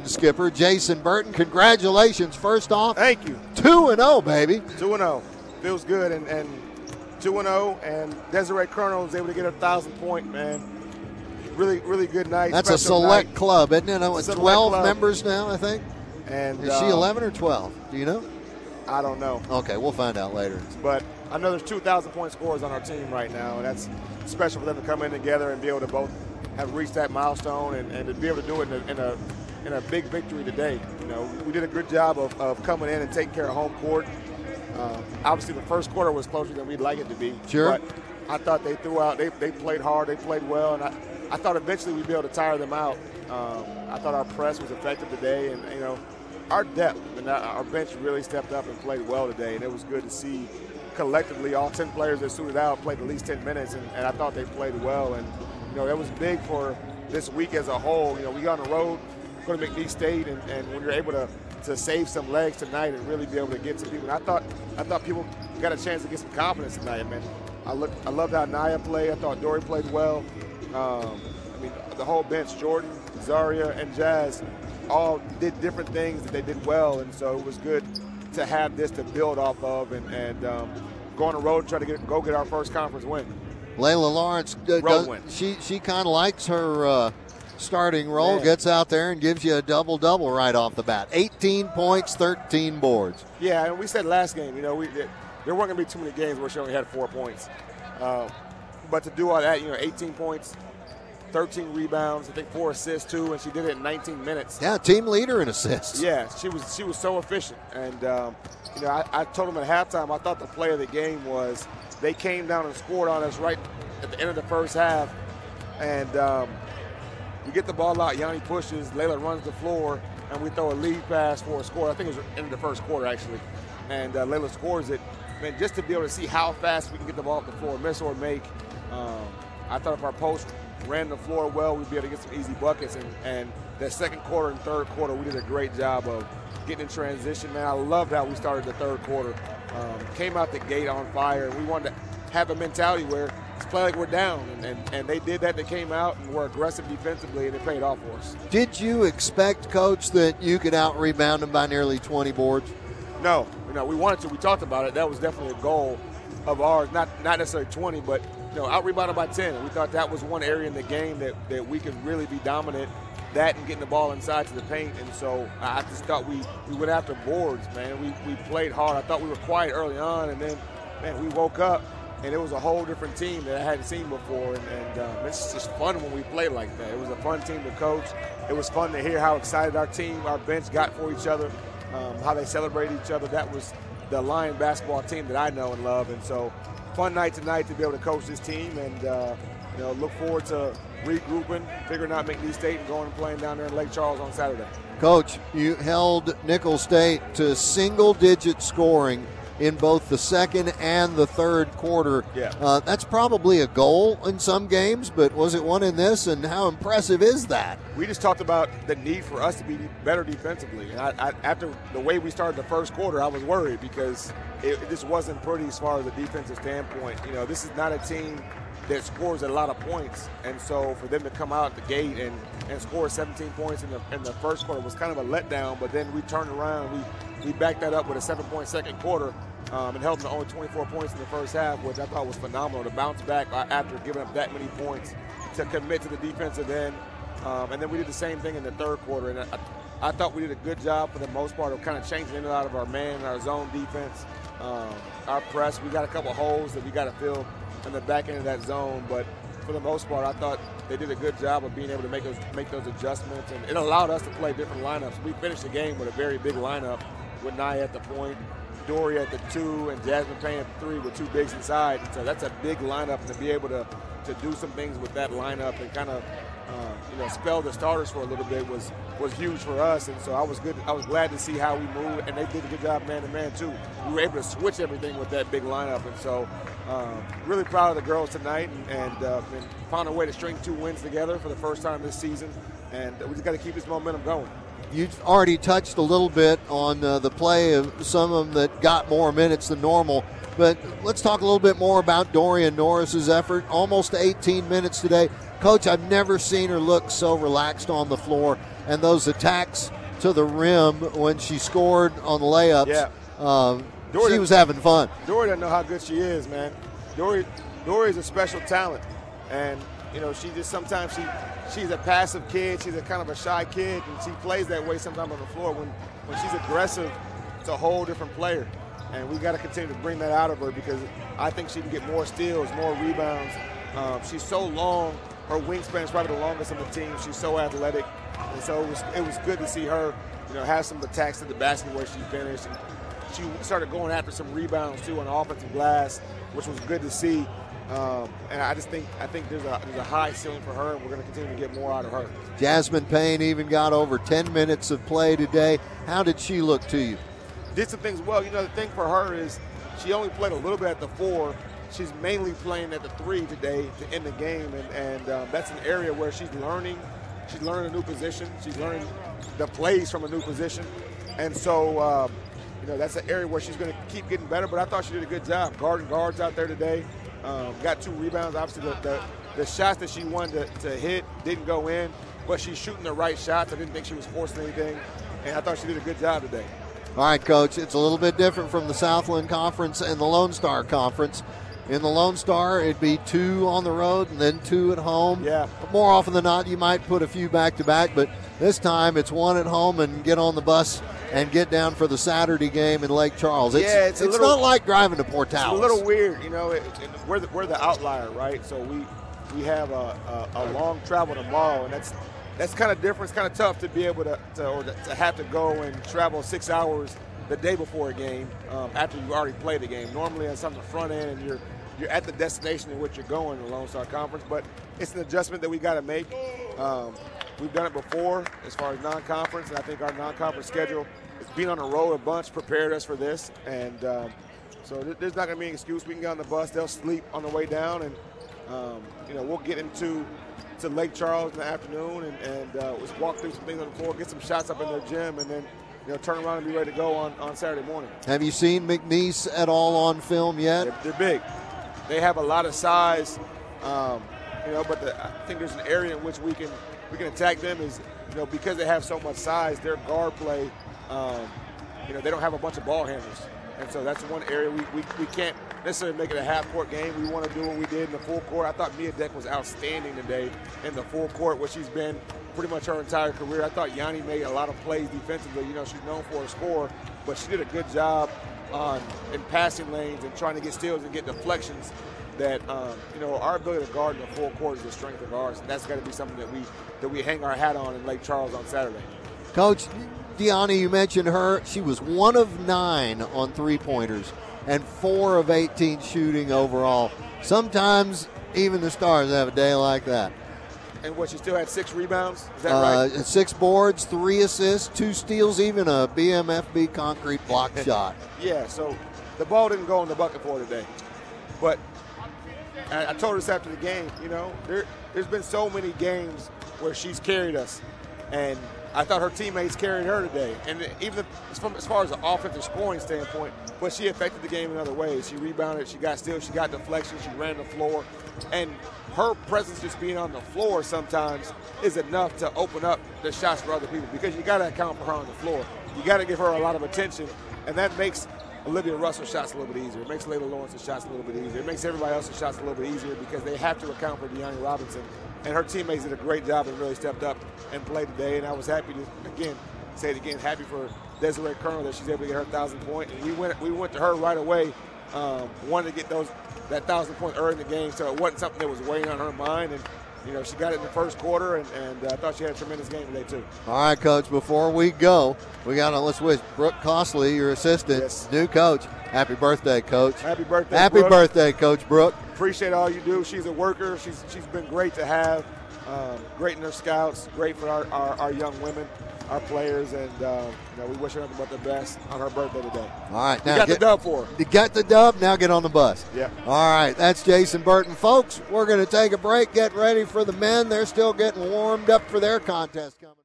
skipper Jason Burton. Congratulations, first off. Thank you. 2-0, baby. 2-0. Feels good. And 2-0, and Desiree Colonel was able to get a 1,000-point, man. Really, really good night. That's a select night. club, isn't it? It's 12 club. members now, I think. And is she 11 or 12? Do you know? I don't know. Okay, we'll find out later. But I know there's 2,000-point scorers on our team right now, and that's special for them to come in together and be able to both have reached that milestone and to be able to do it in a big victory today. You know, we did a good job of coming in and taking care of home court. Obviously, the first quarter was closer than we'd like it to be. Sure. But I thought they threw out. They played hard. They played well, and I thought eventually we'd be able to tire them out. I thought our press was effective today, and our depth and our bench really stepped up and played well today, and it was good to see collectively all 10 players that suited out played at least 10 minutes, and I thought they played well, and that was big for this week as a whole. We got on the road, going to McNeese State, and when you're able to save some legs tonight and really be able to get to people, and I thought people got a chance to get some confidence tonight, man. I loved how Naya played. I thought Dory played well. The whole bench, Jordan, Zaria, and Jazz, all did different things that they did well, and so it was good to have this to build off of and go on the road and try to get our first conference win. Layla Lawrence, she kind of likes her starting role, gets out there and gives you a double-double right off the bat. 18 points, 13 boards. Yeah, and we said last game, there weren't going to be too many games where she only had 4 points. But to do all that, 18 points, 13 rebounds, I think 4 assists too, and she did it in 19 minutes. Yeah, team leader in assists. Yeah, she was so efficient. And, I told them at halftime, I thought the play of the game was they came down and scored on us right at the end of the first half. And we get the ball out, Yanni pushes, Layla runs the floor, and we throw a lead pass for a score. I think it was end of the first quarter, actually. And Layla scores it. Man, just to be able to see how fast we can get the ball up the floor, miss or make. I thought if our post ran the floor well, we'd be able to get some easy buckets. And that second quarter and third quarter, we did a great job of getting in transition. Man, I loved how we started the third quarter. Came out the gate on fire, and we wanted to have a mentality where it's play like we're down. And they did that. They came out and were aggressive defensively, and it paid off for us. Did you expect, Coach, that you could out-rebound them by nearly 20 boards? No. We wanted to. We talked about it. That was definitely a goal of ours, not necessarily 20, but out-rebounded by 10. We thought that was one area in the game that we could really be dominant, that and getting the ball inside to the paint. And so I just thought we went after boards, man. We played hard. I thought we were quiet early on, and then, man, we woke up, and it was a whole different team that I hadn't seen before. And it's just fun when we play like that. It was a fun team to coach. It was fun to hear how excited our bench got for each other, how they celebrated each other. That was the Lion basketball team that I know and love. And so fun night tonight to be able to coach this team, and look forward to regrouping, figuring out McNeese State, and going and playing down there in Lake Charles on Saturday. Coach, you held Nicholls State to single-digit scoring in both the second and the third quarter. Yeah. That's probably a goal in some games, but was it one in this, and how impressive is that? We just talked about the need for us to be better defensively. And after the way we started the first quarter, I was worried because it just wasn't pretty as far as a defensive standpoint. This is not a team that scores a lot of points, and so for them to come out the gate and score 17 points in the first quarter was kind of a letdown. But then we turned around, we backed that up with a 7-point second quarter, and held them to only 24 points in the first half, which I thought was phenomenal to bounce back after giving up that many points, to commit to the defensive end. And then we did the same thing in the third quarter, and I thought we did a good job for the most part of kind of changing in and out of our man and our zone defense. Our press, we got a couple holes that we got to fill in the back end of that zone, but for the most part, I thought they did a good job of being able to make those adjustments, and it allowed us to play different lineups. We finished the game with a very big lineup with Naya at the point, Dory at the 2, and Jasmine Payne at the 3 with 2 bigs inside. And so that's a big lineup, to be able to do some things with that lineup and kind of spell the starters for a little bit was huge for us. And so I was glad to see how we moved, and they did a good job man-to-man too. We were able to switch everything with that big lineup, and so really proud of the girls tonight, and found a way to string 2 wins together for the first time this season, and we just got to keep this momentum going. You've already touched a little bit on the play of some of them that got more minutes than normal, but let's talk a little bit more about Dorian Norris's effort. Almost 18 minutes today. Coach, I've never seen her look so relaxed on the floor, and those attacks to the rim when she scored on the layups. Yeah. She was having fun. Dory doesn't know how good she is, man. Dory's a special talent, and she just sometimes she's a passive kid. She's a kind of a shy kid, and she plays that way sometimes on the floor. When she's aggressive, it's a whole different player, and we got to continue to bring that out of her because I think she can get more steals, more rebounds. She's so long. Her wingspan is probably the longest on the team. She's so athletic, and so it was good to see her, have some attacks to the basket where she finished. And she started going after some rebounds too on the offensive glass, which was good to see. And I think there's a high ceiling for her, and we're going to continue to get more out of her. Jasmine Payne even got over 10 minutes of play today. How did she look to you? Did some things well. The thing for her is she only played a little bit at the 4. She's mainly playing at the 3 today to end the game, and that's an area where she's learning. She's learning a new position. She's learning the plays from a new position, and so that's an area where she's going to keep getting better. But I thought she did a good job guarding guards out there today. Got 2 rebounds. Obviously, the shots that she wanted to hit didn't go in, but she's shooting the right shots. I didn't think she was forcing anything, and I thought she did a good job today. All right, Coach, it's a little bit different from the Southland Conference and the Lone Star Conference. In the Lone Star, it'd be 2 on the road and then 2 at home. Yeah. But more often than not, you might put a few back-to-back, but this time it's 1 at home and get on the bus and get down for the Saturday game in Lake Charles. It's not like driving to Port Tallis. It's a little weird, we're the outlier, right? So we have a long travel tomorrow, and that's kind of different. It's kind of tough to be able to have to go and travel 6 hours the day before a game after you already played the game. Normally it's on the front end, and you're at the destination in which you're going in the Lone Star Conference, but it's an adjustment that we got to make. We've done it before as far as non-conference, and I think our non-conference schedule, being on the road a bunch, prepared us for this. And so there's not going to be an excuse. We can get on the bus. They'll sleep on the way down, and we'll get into Lake Charles in the afternoon and let's walk through some things on the floor, get some shots up in their gym, and then turn around and be ready to go on Saturday morning. Have you seen McNeese at all on film yet? They're big. They have a lot of size, but I think there's an area in which we can attack them is, because they have so much size, their guard play, they don't have a bunch of ball handlers. And so that's one area we can't necessarily make it a half-court game. We want to do what we did in the full court. I thought Mia Deck was outstanding today in the full court, where she's been pretty much her entire career. I thought Yanni made a lot of plays defensively. She's known for a score, but she did a good job in passing lanes and trying to get steals and get deflections. That our ability to guard in the full court is a strength of ours, and that's got to be something that we hang our hat on in Lake Charles on Saturday. Coach, Deanna, you mentioned her. She was 1 of 9 on three-pointers and 4 of 18 shooting overall. Sometimes even the Stars have a day like that. And she still had 6 rebounds? Is that right? 6 boards, 3 assists, 2 steals, even a BMFB concrete block shot. Yeah, so the ball didn't go in the bucket for her today. But I told her this after the game, there's been so many games where she's carried us, and I thought her teammates carried her today. And even as far as an offensive scoring standpoint, but she affected the game in other ways. She rebounded, she got steals, she got deflections, she ran the floor. And her presence just being on the floor sometimes is enough to open up the shots for other people, because you got to account for her on the floor. You got to give her a lot of attention, and that makes Olivia Russell's shots a little bit easier. It makes Layla Lawrence's shots a little bit easier. It makes everybody else's shots a little bit easier, because they have to account for Deanna Robinson. And her teammates did a great job and really stepped up and played today. And I was happy to, happy for Desiree Colonel that she's able to get her 1,000-point. And we went to her right away, wanted to get that 1,000-point early in the game, so it wasn't something that was weighing on her mind. And she got it in the first quarter, and I thought she had a tremendous game today too. All right, Coach, before we go, let's wish Brooke Costley, your assistant, new coach. Happy birthday, Coach. Happy birthday, Happy Brooke. birthday, Coach Brooke. Appreciate all you do. She's a worker. She's been great to have, great in her scouts, great for our young women, our players, and we wish her nothing but the best on her birthday today. All right. Now you got the dub for her. You got the dub. Now get on the bus. Yeah. All right. That's Jason Burton. Folks, we're going to take a break, get ready for the men. They're still getting warmed up for their contest coming up.